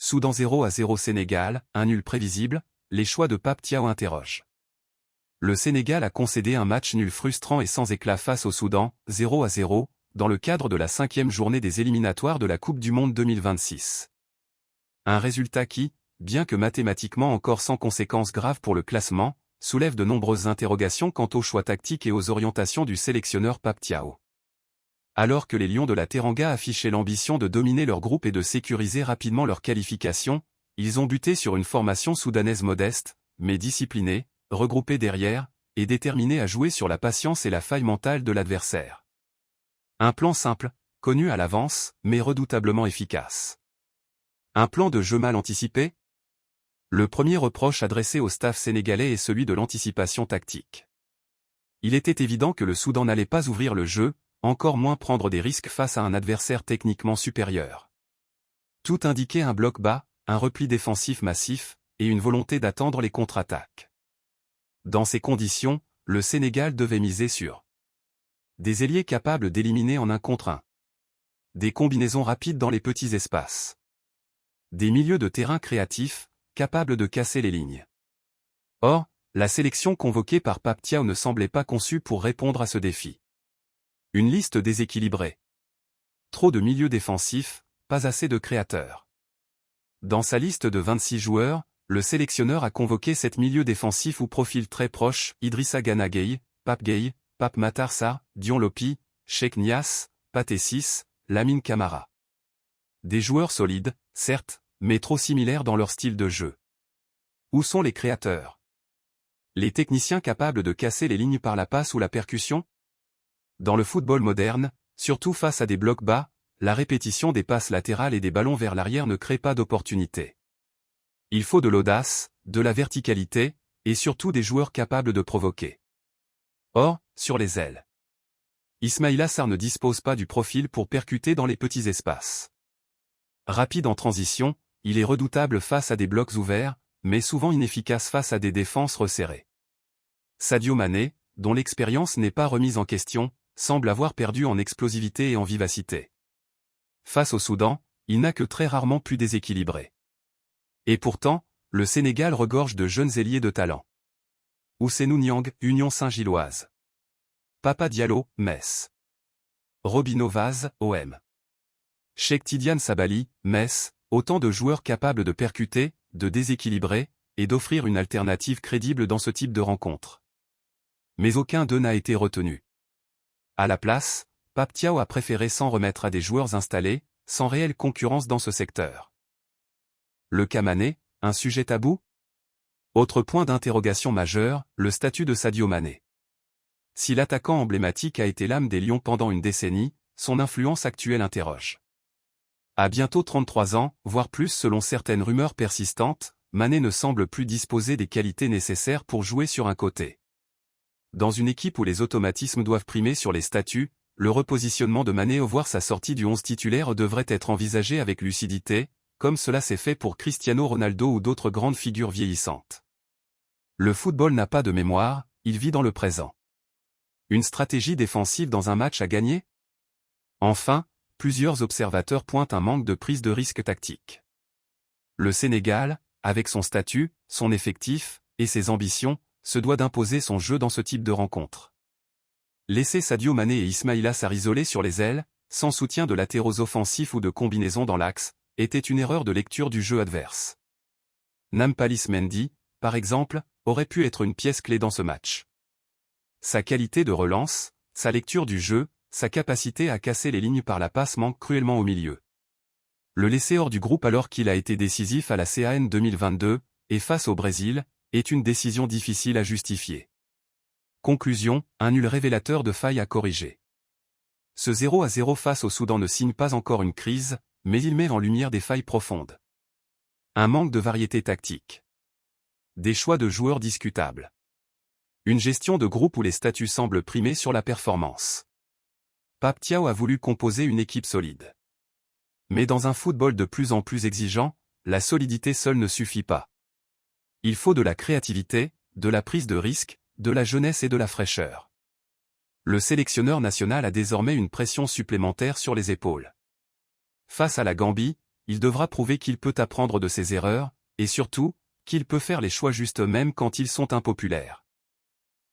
Soudan 0-0 Sénégal, un nul prévisible, les choix de Pape Thiaw interrogent. Le Sénégal a concédé un match nul frustrant et sans éclat face au Soudan, 0-0, dans le cadre de la 5e journée des éliminatoires de la Coupe du Monde 2026. Un résultat qui, bien que mathématiquement encore sans conséquences graves pour le classement, soulève de nombreuses interrogations quant aux choix tactiques et aux orientations du sélectionneur Pape Thiaw. Alors que les Lions de la Teranga affichaient l'ambition de dominer leur groupe et de sécuriser rapidement leur qualification, ils ont buté sur une formation soudanaise modeste, mais disciplinée, regroupée derrière, et déterminée à jouer sur la patience et la faille mentale de l'adversaire. Un plan simple, connu à l'avance, mais redoutablement efficace. Un plan de jeu mal anticipé? Le premier reproche adressé au staff sénégalais est celui de l'anticipation tactique. Il était évident que le Soudan n'allait pas ouvrir le jeu, encore moins prendre des risques face à un adversaire techniquement supérieur. Tout indiquait un bloc bas, un repli défensif massif, et une volonté d'attendre les contre-attaques. Dans ces conditions, le Sénégal devait miser sur des ailiers capables d'éliminer en 1 contre 1. Des combinaisons rapides dans les petits espaces. Des milieux de terrain créatifs, capables de casser les lignes. Or, la sélection convoquée par Pape Thiaw ne semblait pas conçue pour répondre à ce défi. Une liste déséquilibrée. Trop de milieux défensifs, pas assez de créateurs. Dans sa liste de 26 joueurs, le sélectionneur a convoqué 7 milieux défensifs ou profils très proches, Idrissa Gana Gueye, Pape Gueye, Pape Matar Sarr, Dion Lopi, Cheikh Niasse, Pathé Ciss, Lamine Camara. Des joueurs solides, certes, mais trop similaires dans leur style de jeu. Où sont les créateurs? Les techniciens capables de casser les lignes par la passe ou la percussion? Dans le football moderne, surtout face à des blocs bas, la répétition des passes latérales et des ballons vers l'arrière ne crée pas d'opportunité. Il faut de l'audace, de la verticalité, et surtout des joueurs capables de provoquer. Or, sur les ailes, Ismaïla Sarr ne dispose pas du profil pour percuter dans les petits espaces. Rapide en transition, il est redoutable face à des blocs ouverts, mais souvent inefficace face à des défenses resserrées. Sadio Mané, dont l'expérience n'est pas remise en question, semble avoir perdu en explosivité et en vivacité. Face au Soudan, il n'a que très rarement pu déséquilibrer. Et pourtant, le Sénégal regorge de jeunes ailiers de talent. Ousseynou Niang, Union Saint-Gilloise. Papa Diallo, Metz. Robinho Vaz, OM. Cheikh Tidiane Sabali, Metz, autant de joueurs capables de percuter, de déséquilibrer, et d'offrir une alternative crédible dans ce type de rencontre. Mais aucun d'eux n'a été retenu. À la place, Pape Thiaw a préféré s'en remettre à des joueurs installés, sans réelle concurrence dans ce secteur. Le cas Mané, un sujet tabou? Autre point d'interrogation majeur, le statut de Sadio Mané. Si l'attaquant emblématique a été l'âme des Lions pendant une décennie, son influence actuelle interroge. À bientôt 33 ans, voire plus selon certaines rumeurs persistantes, Mané ne semble plus disposer des qualités nécessaires pour jouer sur un côté. Dans une équipe où les automatismes doivent primer sur les statuts, le repositionnement de Mané ou voir sa sortie du 11 titulaire devrait être envisagé avec lucidité, comme cela s'est fait pour Cristiano Ronaldo ou d'autres grandes figures vieillissantes. Le football n'a pas de mémoire, il vit dans le présent. Une stratégie défensive dans un match à gagner? Enfin, plusieurs observateurs pointent un manque de prise de risque tactique. Le Sénégal, avec son statut, son effectif, et ses ambitions, se doit d'imposer son jeu dans ce type de rencontre. Laisser Sadio Mané et Ismaïla Sarr isolés sur les ailes, sans soutien de latéraux offensifs ou de combinaisons dans l'axe, était une erreur de lecture du jeu adverse. Nampalys Mendy, par exemple, aurait pu être une pièce clé dans ce match. Sa qualité de relance, sa lecture du jeu, sa capacité à casser les lignes par la passe manquent cruellement au milieu. Le laisser hors du groupe alors qu'il a été décisif à la CAN 2022, et face au Brésil, est une décision difficile à justifier. Conclusion, un nul révélateur de failles à corriger. Ce 0-0 face au Soudan ne signe pas encore une crise, mais il met en lumière des failles profondes. Un manque de variété tactique. Des choix de joueurs discutables. Une gestion de groupe où les statuts semblent primer sur la performance. Pape Thiaw a voulu composer une équipe solide. Mais dans un football de plus en plus exigeant, la solidité seule ne suffit pas. Il faut de la créativité, de la prise de risque, de la jeunesse et de la fraîcheur. Le sélectionneur national a désormais une pression supplémentaire sur les épaules. Face à la Gambie, il devra prouver qu'il peut apprendre de ses erreurs, et surtout, qu'il peut faire les choix justes même quand ils sont impopulaires.